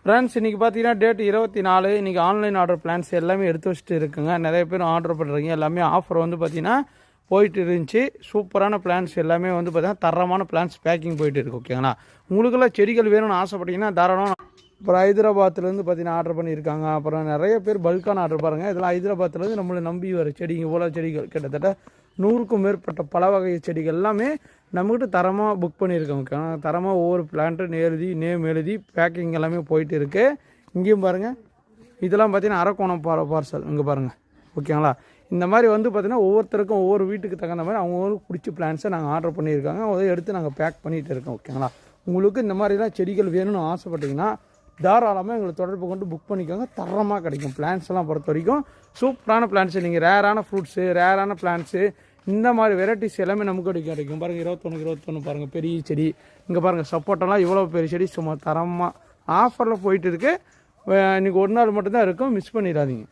Friends இன்றைக்கி பார்த்தீங்கன்னா date 24. இன்றைக்கி ஆன்லைன் ஆர்டர் பிளான்ஸ் எல்லாமே எடுத்து வச்சுட்டு இருக்குங்க. நிறைய பேர் ஆர்டர் பண்ணுறீங்க. எல்லாமே ஆஃபர் வந்து பார்த்தீங்கன்னா போயிட்டு இருந்துச்சு. சூப்பரான பிளான்ஸ் எல்லாமே வந்து பார்த்தீங்கன்னா தரமான பிளான்ஸ் பேக்கிங் போயிட்டு இருக்கு. ஓகேங்களா, உங்களுக்கெல்லாம் செடிகள் வேணும்னு ஆசைப்பட்டீங்கன்னா தாராளமாக. அப்புறம் ஹைதராபாத்லேருந்து பார்த்தீங்கன்னா ஆர்டர் பண்ணியிருக்காங்க. அப்புறம் நிறைய பேர் பல்கான ஆர்டர் பாருங்கள். இதெல்லாம் ஹைதராபாத்லேருந்து நம்மளை நம்பி வர செடிங்க போல செடிகள் கிட்டத்தட்ட 100க்கும் மேற்பட்ட பல வகை செடிகள் எல்லாமே நம்மகிட்ட தரமாக புக் பண்ணியிருக்கோம். ஓகே, தரமாக ஒவ்வொரு பிளான்ட்டு எழுதி நேம் எழுதி பேக்கிங் எல்லாமே போயிட்டு இருக்குது. இங்கேயும் பாருங்கள், இதெல்லாம் பார்த்தீங்கன்னா அரக்கோணம் பார்சல் இங்கே பாருங்கள். ஓகேங்களா, இந்த மாதிரி வந்து பார்த்திங்கன்னா ஒவ்வொருத்தருக்கும் ஒவ்வொரு வீட்டுக்கு தகுந்த மாதிரி அவங்களுக்கு பிடிச்ச பிளான்ஸை நாங்கள் ஆர்டர் பண்ணியிருக்காங்க. அதை எடுத்து நாங்கள் பேக் பண்ணிகிட்டு இருக்கோம். ஓகேங்களா, உங்களுக்கு இந்த மாதிரிலாம் செடிகள் வேணும்னு ஆசைப்பட்டிங்கன்னா தாராளமாக எங்களை தொடர்பு கொண்டு புக் பண்ணிக்கோங்க. தரமாக கிடைக்கும். பிளான்ஸ் எல்லாம் பொறுத்த வரைக்கும் சூப்பரான பிளான்ஸு. நீங்கள் ரேரான ஃப்ரூட்ஸு, ரேரான பிளான்ஸு, இந்த மாதிரி வெரைட்டிஸ் எல்லாமே நமக்கு கிடைக்கும். பாருங்கள் 21 பாருங்கள் பெரிய செடி. இங்கே பாருங்கள் சப்போட்டெல்லாம் இவ்வளோ பெரிய செடி சும்மா தரமாக ஆஃபரில் போயிட்டு இருக்குது. இன்றைக்கி ஒரு நாள் மட்டும்தான் இருக்கும், மிஸ் பண்ணிடாதீங்க.